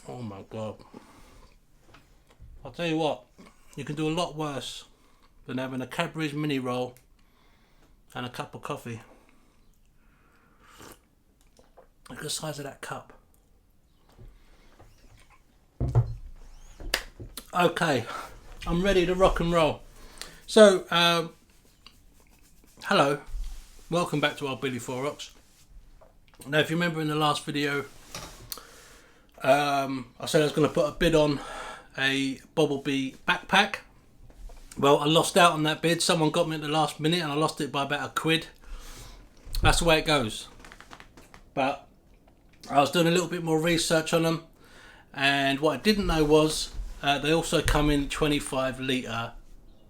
Oh my god. I'll tell you what, you can do a lot worse than having a Cadbury's mini roll and a cup of coffee. Look at the size of that cup. Okay, I'm ready to rock and roll. So, hello, welcome back to our Billy 4Rocks. Now, if you remember in the last video, I said I was going to put a bid on a Boblbee backpack. Well, I lost out on that bid. Someone got me at the last minute and I lost it by about £1. That's the way it goes. But I was doing a little bit more research on them, and what I didn't know was they also come in 25 litre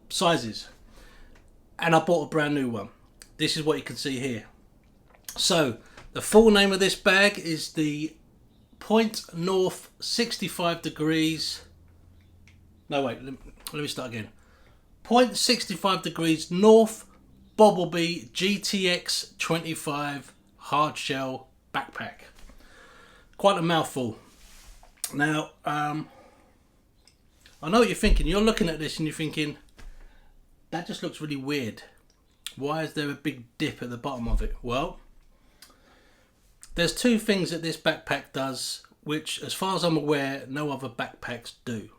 sizes, and I bought a brand new one. This is what you can see here. So the full name of this bag is the Point North 65 degrees. No, wait, let me start again. Point 65 degrees North Boblbee GTX 25 hardshell backpack. Quite a mouthful. Now, I know what you're thinking. You're looking at this and you're thinking, that just looks really weird. Why is there a big dip at the bottom of it? Well, there's two things that this backpack does, which, as far as I'm aware, no other backpacks do.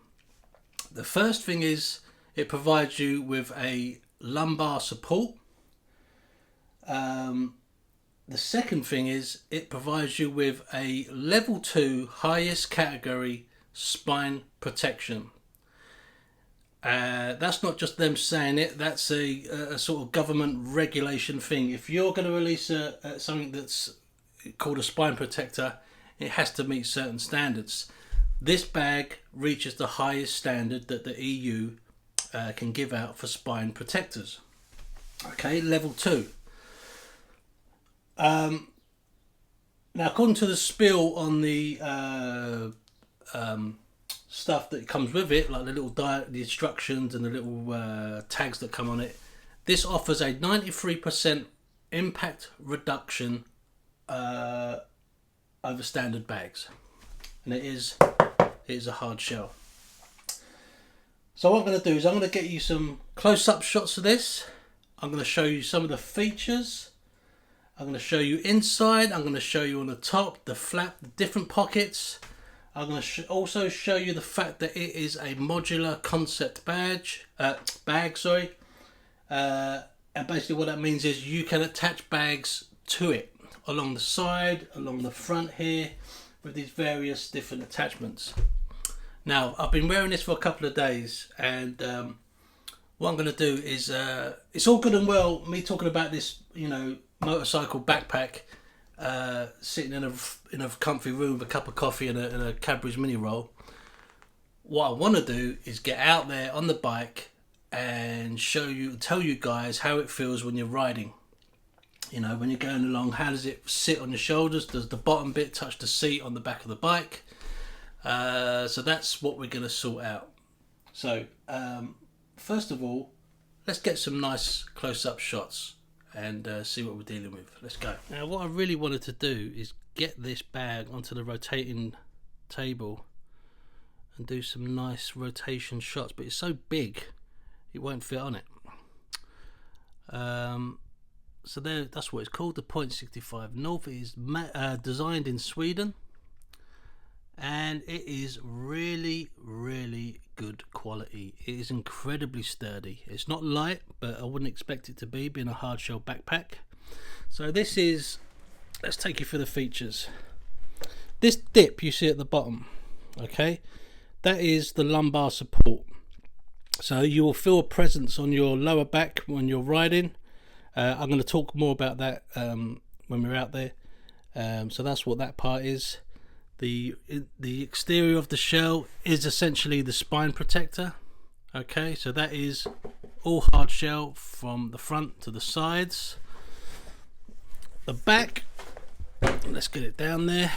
The first thing is it provides you with a lumbar support. The second thing is it provides you with a level 2 highest category spine protection. That's not just them saying it, that's a sort of government regulation thing. If you're going to release something that's called a spine protector, it has to meet certain standards. This bag reaches the highest standard that the EU can give out for spine protectors. Okay, level 2. Now, according to the spiel on the stuff that comes with it, like the little the instructions and the little tags that come on it, this offers a 93% impact reduction over standard bags, and it is a hard shell. So what I'm going to do is I'm going to get you some close-up shots of this. I'm going to show you some of the features. I'm going to show you inside. I'm going to show you on the top, the flap, the different pockets. I'm going to also show you the fact that it is a modular concept bag. And basically what that means is you can attach bags to it along the side, along the front here, with these various different attachments. Now, I've been wearing this for a couple of days, and what I'm going to do is, it's all good and well me talking about this, motorcycle backpack, sitting in a comfy room with a cup of coffee and a Cadbury's mini roll. What I want to do is get out there on the bike and tell you guys how it feels when you're riding. When you're going along, how does it sit on your shoulders? Does the bottom bit touch the seat on the back of the bike? So that's what we're going to sort out. So first of all, let's get some nice close-up shots and see what we're dealing with. Let's go. Now, what I really wanted to do is get this bag onto the rotating table and do some nice rotation shots, but it's so big it won't fit on it. So there, that's what it's called, the Point 65 North. It is designed in Sweden, and it is really, really good quality. It is incredibly sturdy. It's not light, but I wouldn't expect it to be, being a hard shell backpack. So this is, let's take you through the features. This dip you see at the bottom, okay, that is the lumbar support. So you will feel a presence on your lower back when you're riding. I'm going to talk more about that when we're out there. So that's what that part is. The exterior of the shell is essentially the spine protector. Okay, so that is all hard shell from the front to the sides. The back, let's get it down there,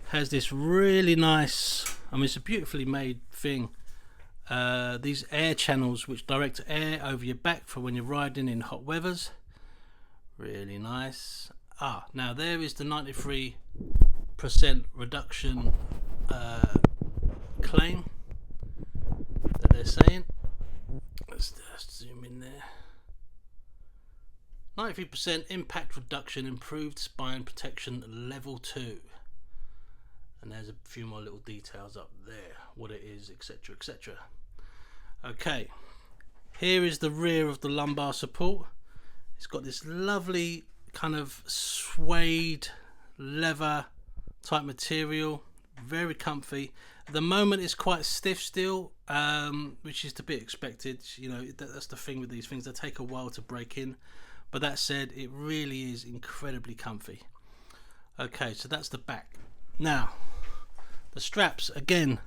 has this really nice, I mean, it's a beautifully made thing. These air channels which direct air over your back for when you're riding in hot weathers. Really nice. Now there is the 93% reduction claim that they're saying. Let's zoom in there. 93% impact reduction, improved spine protection level 2. And there's a few more little details up there, what it is, etc, etc. Okay, here is the rear of the lumbar support. It's got this lovely kind of suede leather type material, very comfy. At the moment it's quite stiff still, which is to be expected. You know, that's the thing with these things, they take a while to break in. But that said, it really is incredibly comfy. Okay, so that's the back. Now, the straps again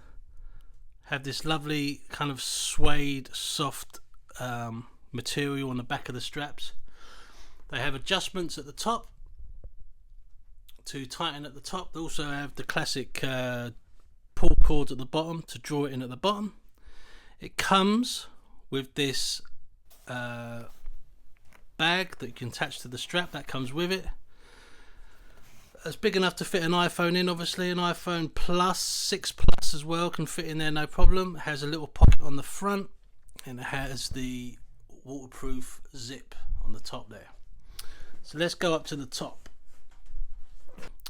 have this lovely kind of suede, soft material on the back of the straps. They have adjustments at the top to tighten at the top. They also have the classic pull cords at the bottom to draw it in at the bottom. It comes with this bag that you can attach to the strap that comes with it. It's big enough to fit an iPhone in, obviously. An iPhone Plus, 6 Plus as well, can fit in there no problem. It has a little pocket on the front and it has the waterproof zip on the top there. So let's go up to the top.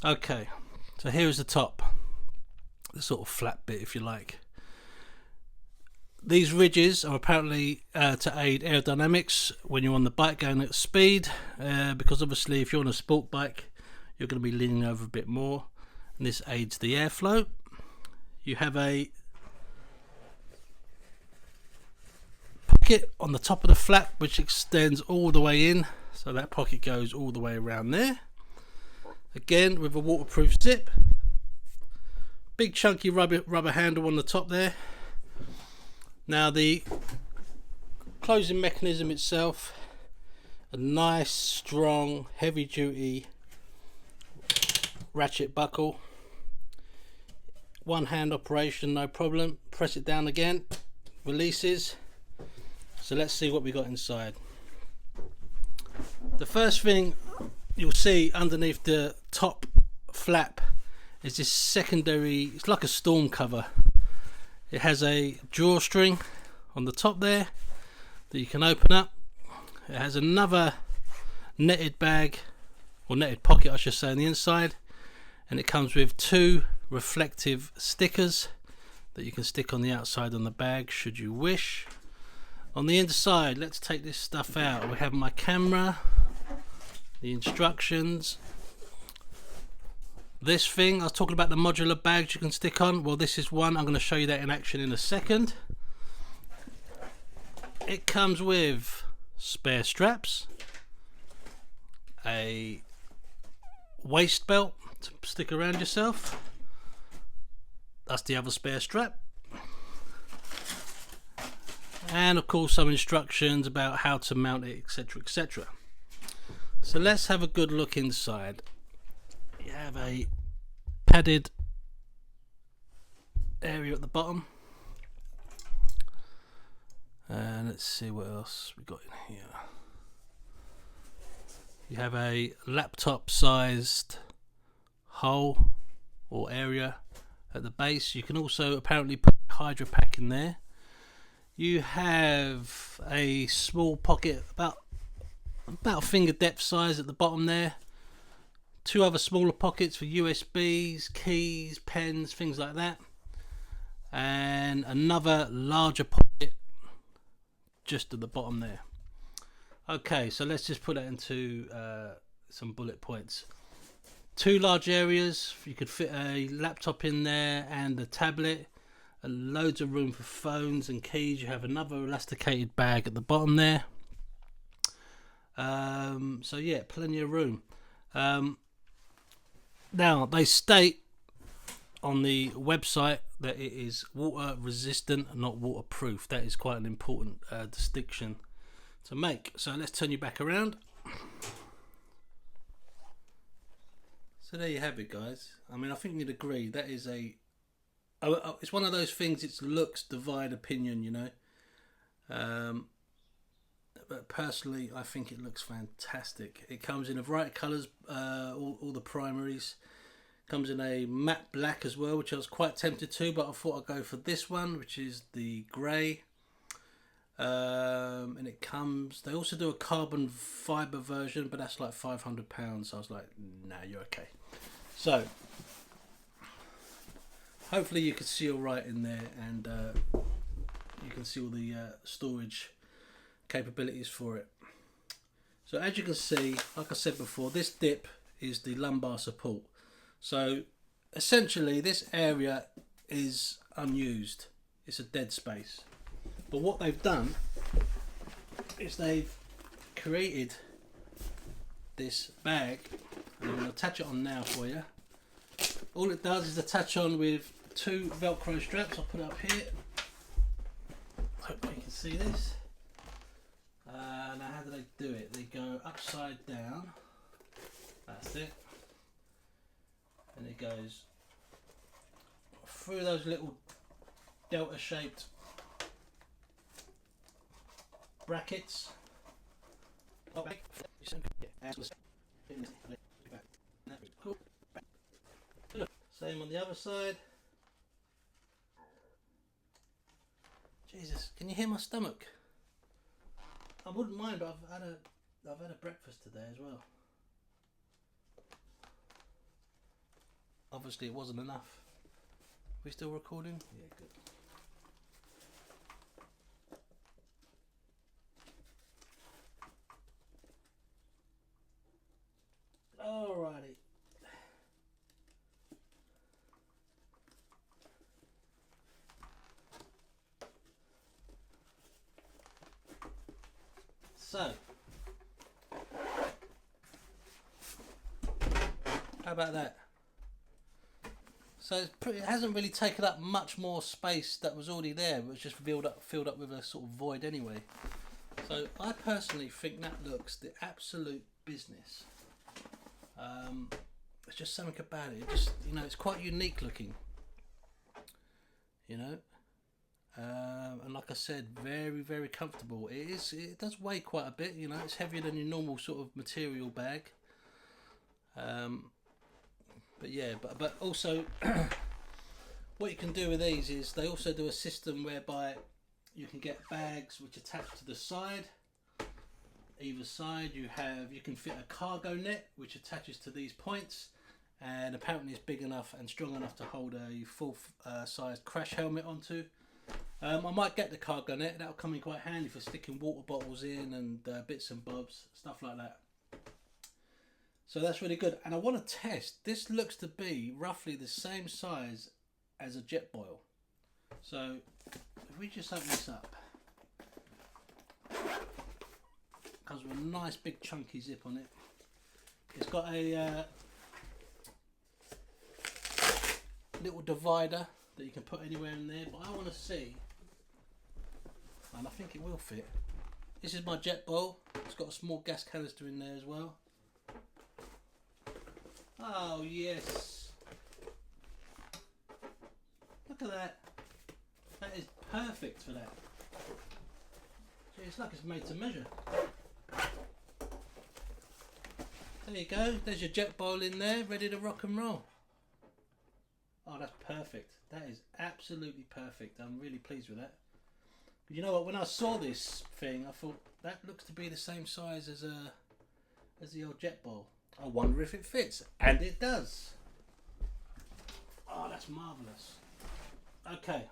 Okay, so here is the top, the sort of flat bit if you like. These ridges are apparently to aid aerodynamics when you're on the bike going at speed, because obviously if you're on a sport bike you're going to be leaning over a bit more, and this aids the airflow. You have a pocket on the top of the flap which extends all the way in, so that pocket goes all the way around there, again with a waterproof zip. Big chunky rubber handle on the top there. Now the closing mechanism itself, a nice strong heavy duty ratchet buckle, one hand operation, no problem. Press it down again, releases. So let's see what we got inside. The first thing you'll see underneath the top flap is this secondary, it's like a storm cover. It has a drawstring on the top there that you can open up. It has another netted bag, or netted pocket I should say, on the inside, and it comes with 2 reflective stickers that you can stick on the outside on the bag should you wish. On the inside, let's take this stuff out. We have my camera, the instructions. This thing, I was talking about the modular bags you can stick on. Well, this is one. I'm going to show you that in action in a second. It comes with spare straps, a waist belt to stick around yourself. That's the other spare strap. And of course some instructions about how to mount it, etc, etc. So let's have a good look inside. You have a padded area at the bottom, and let's see what else we got in here. You have a laptop sized hole or area at the base. You can also apparently put a hydro pack in there. You have a small pocket about finger depth size at the bottom there. 2 other smaller pockets for USBs, keys, pens, things like that, and another larger pocket just at the bottom there. Okay, so let's just put that into some bullet points. 2 large areas. You could fit a laptop in there and a tablet. And loads of room for phones and keys. You have another elasticated bag at the bottom there. So yeah, plenty of room. Now they state on the website that it is water resistant, not waterproof. That is quite an important distinction to make. So let's turn you back around. So there you have it, guys. I mean, I think you'd agree that is it's one of those things. It's looks divide opinion, you know. But personally, I think it looks fantastic. It comes in a variety of colours, all the primaries. Comes in a matte black as well, which I was quite tempted to, but I thought I'd go for this one, which is the grey. And it comes. They also do a carbon fibre version, but that's like £500. So I was like, nah, you're okay. So hopefully you can see all right in there, and you can see all the storage capabilities for it. So as you can see, like I said before, this dip is the lumbar support. So essentially this area is unused. It's a dead space. But what they've done is they've created this bag, and I'm going to attach it on now for you. All it does is attach on with 2 Velcro straps. I'll put it up here. Hope you can see this. Now how do they do it? They go upside down. That's it. And it goes through those little delta shaped brackets. Same on the other side. Jesus, can you hear my stomach? I wouldn't mind, but I've had a breakfast today as well. Obviously it wasn't enough. We still recording? Yeah, good. Alrighty. So, how about that? So it hasn't really taken up much more space that was already there, but it's just filled up with a sort of void anyway. So I personally think that looks the absolute business. There's just something about it. It just, you know, it's quite unique looking. You know, and like I said, very, very comfortable. It does weigh quite a bit. You know, it's heavier than your normal sort of material bag. But yeah, but also what you can do with these is they also do a system whereby you can get bags which attach to the side. Either side you can fit a cargo net which attaches to these points, and apparently it's big enough and strong enough to hold a full sized crash helmet onto. I might get the cargo net. That'll come in quite handy for sticking water bottles in and bits and bobs, stuff like that. So that's really good. And I want to test. This looks to be roughly the same size as a jet boil. So if we just open this up, comes with a nice big chunky zip on it. It's got a little divider that you can put anywhere in there. But I want to see, and I think it will fit. This is my jet boil. It's got a small gas canister in there as well. Oh yes, look at that. That is perfect for that. Gee, it's like it's made to measure. There you go, there's your jet boil in there, ready to rock and roll. Oh, that's perfect. That is absolutely perfect. I'm really pleased with that. You know what, when I saw this thing, I thought that looks to be the same size as the old jet boil. I wonder if it fits, and it does. Oh, that's marvellous. Okay,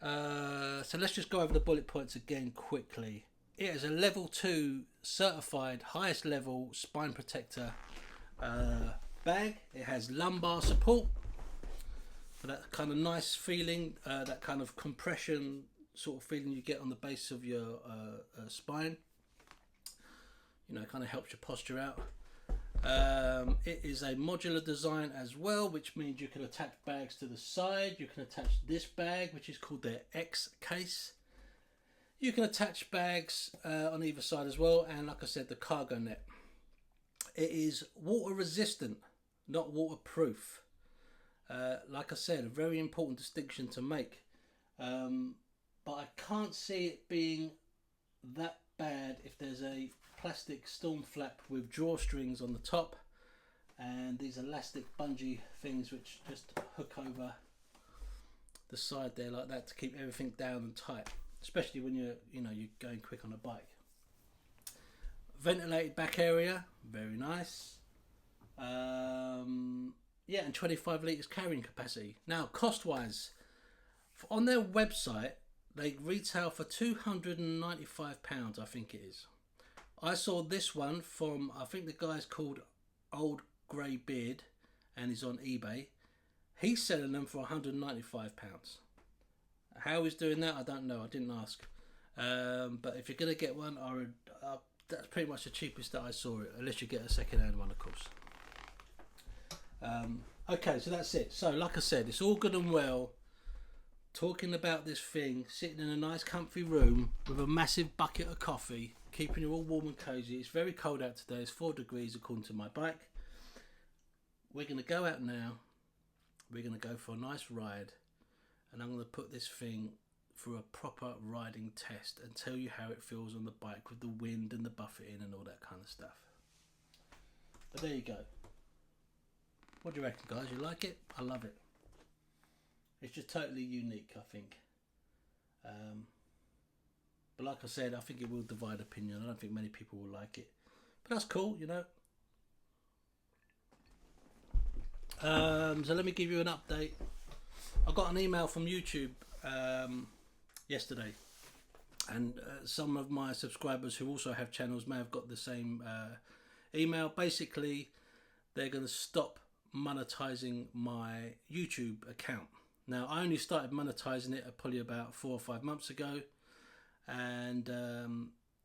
so let's just go over the bullet points again quickly. It is a level 2 certified highest level spine protector bag. It has lumbar support for that kind of nice feeling, that kind of compression sort of feeling you get on the base of your spine. You know, it kind of helps your posture out. It is a modular design as well, which means you can attach bags to the side. You can attach this bag, which is called their X case. You can attach bags on either side as well, and like I said, the cargo net. It is water resistant, not waterproof. Like I said, a very important distinction to make. But I can't see it being that bad if there's a plastic storm flap with drawstrings on the top and these elastic bungee things which just hook over the side there like that to keep everything down and tight, especially when you're going quick on a bike. Ventilated back area, very nice. Yeah, and 25 litres carrying capacity. Now, cost wise, on their website they retail for £295, I think it is. I saw this one from, I think the guy's called Old Grey Beard and he's on eBay. He's selling them for £195. How he's doing that, I don't know. I didn't ask. But if you're going to get one, that's pretty much the cheapest that I saw it, unless you get a second-hand one, of course. Okay, so that's it. So, like I said, it's all good and well talking about this thing, sitting in a nice comfy room with a massive bucket of coffee, keeping you all warm and cozy. It's very cold out today. It's 4 degrees according to my bike. We're going to go out now. We're going to go for a nice ride, and I'm going to put this thing through a proper riding test and tell you how it feels on the bike with the wind and the buffeting and all that kind of stuff. But there you go. What do you reckon, guys? You like it? I love it. It's just totally unique, I think. But like I said, I think it will divide opinion. I don't think many people will like it. But that's cool, you know. So let me give you an update. I got an email from YouTube yesterday. And some of my subscribers who also have channels may have got the same email. Basically, they're going to stop monetizing my YouTube account. Now, I only started monetizing it probably about 4 or 5 months ago, and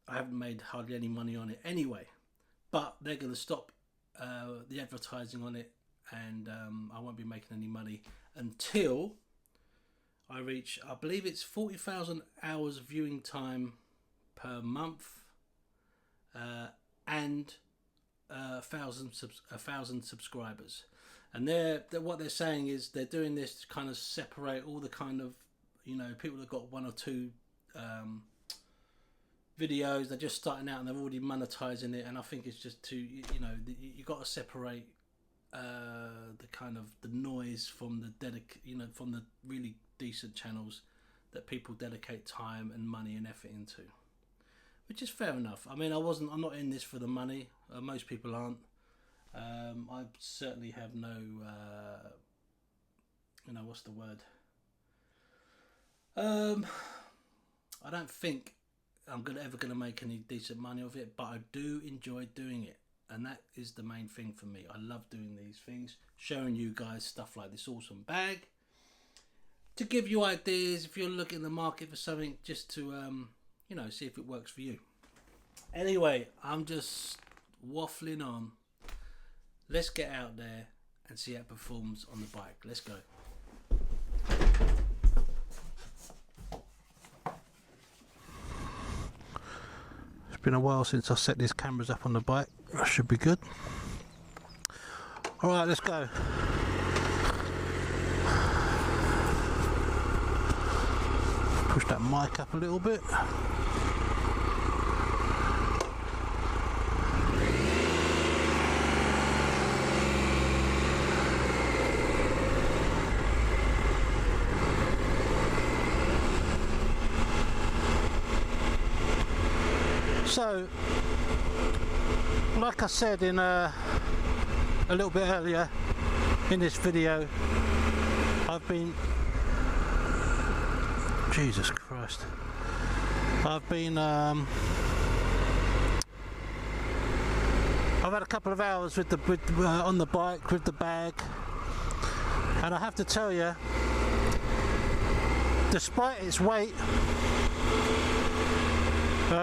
I haven't made hardly any money on it anyway. But they're going to stop the advertising on it, and I won't be making any money until I reach, I believe it's 40,000 hours viewing time per month, and 1,000 subscribers. And what they're saying is they're doing this to kind of separate all the kind of, people that got 1 or 2 videos. They're just starting out and they're already monetizing it, and I think it's just too, you got to separate the kind of the noise from the from the really decent channels that people dedicate time and money and effort into, which is fair enough. I mean, I'm not in this for the money. Most people aren't. I certainly have no, what's the word? I don't think I'm ever going to make any decent money of it, but I do enjoy doing it. And that is the main thing for me. I love doing these things, showing you guys stuff like this awesome bag, to give you ideas if you're looking in the market for something, just to, see if it works for you. Anyway, I'm just waffling on. Let's get out there and see how it performs on the bike. Let's go. It's been a while since I set these cameras up on the bike. That should be good. Alright, let's go. Push that mic up a little bit. So, like I said in a little bit earlier in this video, I've been I've had a couple of hours with on the bike with the bag, and I have to tell you, despite its weight,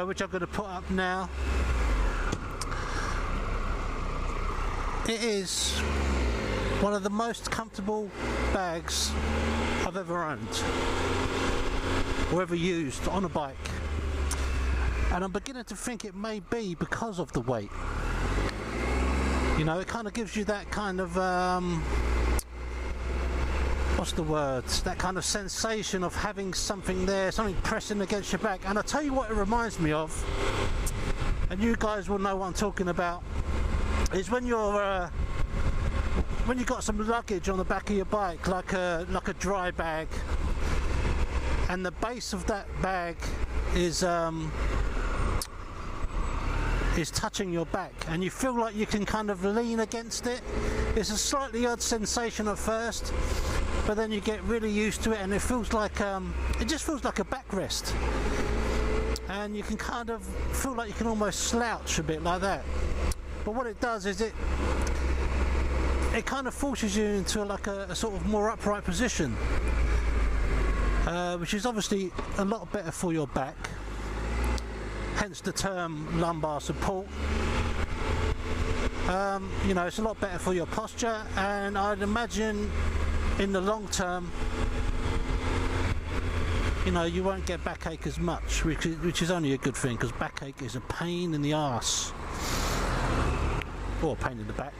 which I'm going to put up now, it is one of the most comfortable bags I've ever owned or ever used on a bike, and I'm beginning to think it may be because of the weight. You know, it kind of gives you that kind of what's the word, that kind of sensation of having something there, something pressing against your back. And I'll tell you what it reminds me of, and you guys will know what I'm talking about, is when you're when you got some luggage on the back of your bike, like a dry bag, and the base of that bag is touching your back, and you feel like you can kind of lean against it. It's a slightly odd sensation at first, but then you get really used to it, and it feels like it just feels like a backrest, and you can kind of feel like you can almost slouch a bit like that. But what it does is it kind of forces you into like a sort of more upright position, which is obviously a lot better for your back, hence the term lumbar support. You know, it's a lot better for your posture, and I'd imagine in the long term, you know, you won't get backache as much, which is only a good thing, because backache is a pain in the arse, or a pain in the back.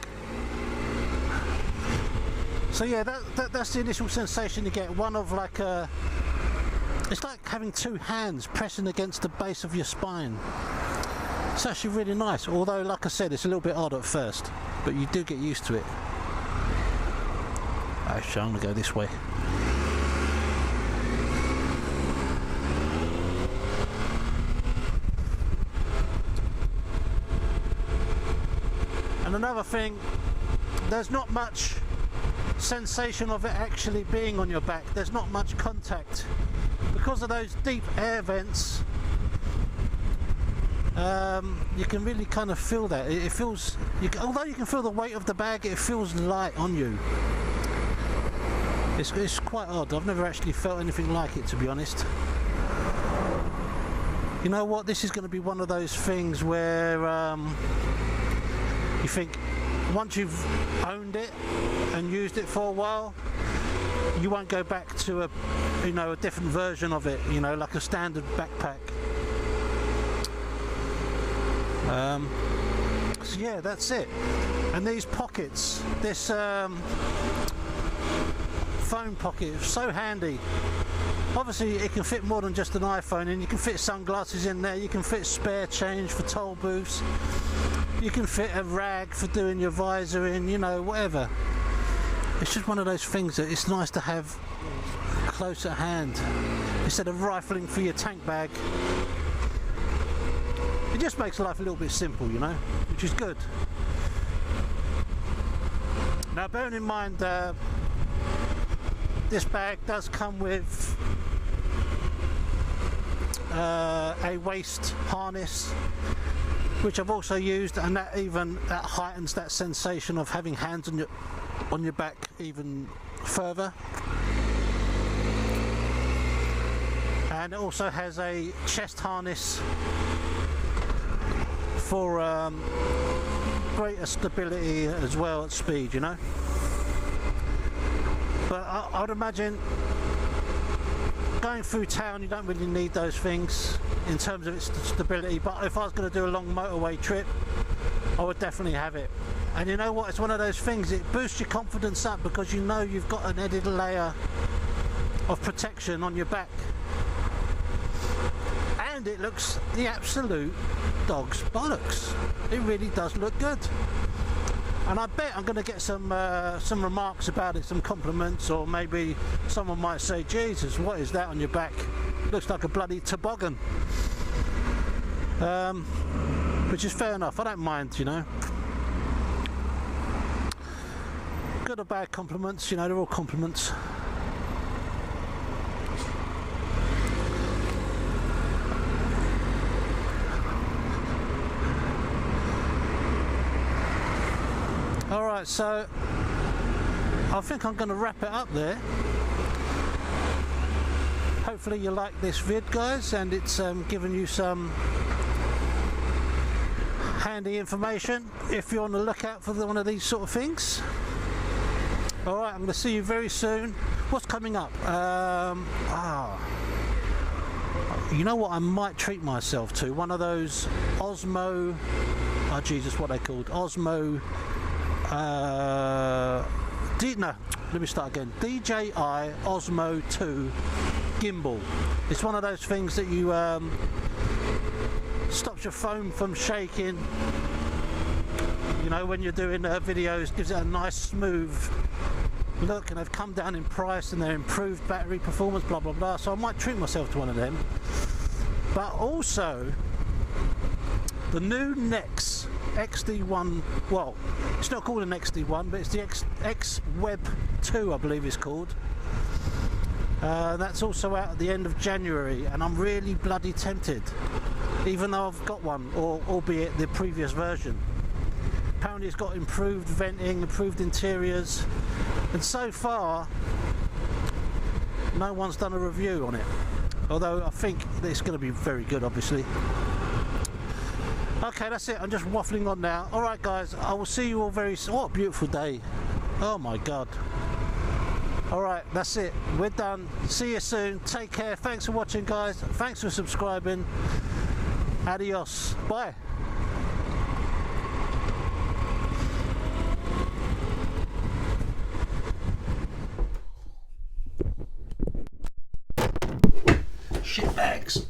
So yeah, that's the initial sensation you get, one of like it's like having two hands pressing against the base of your spine. It's actually really nice, although like I said, it's a little bit odd at first, but you do get used to it. Actually, I'm going to go this way. And another thing, there's not much sensation of it actually being on your back. There's not much contact because of those deep air vents. You can really kind of feel that. It feels, although you can feel the weight of the bag, it feels light on you. It's quite odd. I've never actually felt anything like it, to be honest. You know what? This is going to be one of those things where you think once you've owned it and used it for a while, you won't go back to a different version of it. You know, like a standard backpack. So yeah, that's it. And these pockets, this phone pocket is so handy. Obviously it can fit more than just an iPhone in. You can fit sunglasses in there, you can fit spare change for toll booths, you can fit a rag for doing your visor in, you know, whatever. It's just one of those things that it's nice to have close at hand instead of rifling for your tank bag. It just makes life a little bit simple, you know, which is good. Now, bearing in mind this bag does come with a waist harness, which I've also used, and that heightens that sensation of having hands on your back even further. And it also has a chest harness for greater stability as well at speed, you know. But I'd imagine going through town you don't really need those things in terms of its stability, but if I was going to do a long motorway trip, I would definitely have it. And you know what, it's one of those things, it boosts your confidence up because you know you've got an added layer of protection on your back, and it looks the absolute dog's bollocks. It really does look good, and I bet I'm going to get some remarks about it, some compliments, or maybe someone might say, Jesus, what is that on your back? Looks like a bloody toboggan. Which is fair enough, I don't mind, you know. Good or bad compliments, you know, they're all compliments. Alright, so I think I'm going to wrap it up there. Hopefully you like this vid, guys, and it's given you some handy information if you're on the lookout for one of these sort of things. Alright, I'm going to see you very soon. What's coming up? You know what, I might treat myself to one of those Osmo, oh Jesus, what are they called? Osmo, no, let me start again. DJI Osmo 2 gimbal. It's one of those things that you stops your phone from shaking, you know, when you're doing videos, gives it a nice smooth look, and they've come down in price and they're improved battery performance, blah blah blah, so I might treat myself to one of them. But also the new Nex XD1, well, it's not called an XD1, but it's the X Web 2, I believe it's called. That's also out at the end of January, and I'm really bloody tempted, even though I've got one, or albeit the previous version. Apparently it's got improved venting, improved interiors, and so far no one's done a review on it, although I think it's going to be very good, obviously. Okay, that's it, I'm just waffling on now. Alright guys, I will see you all very soon. What a beautiful day, oh my god. Alright, that's it, we're done. See you soon, take care, thanks for watching guys, thanks for subscribing, adios, bye. Shit bags.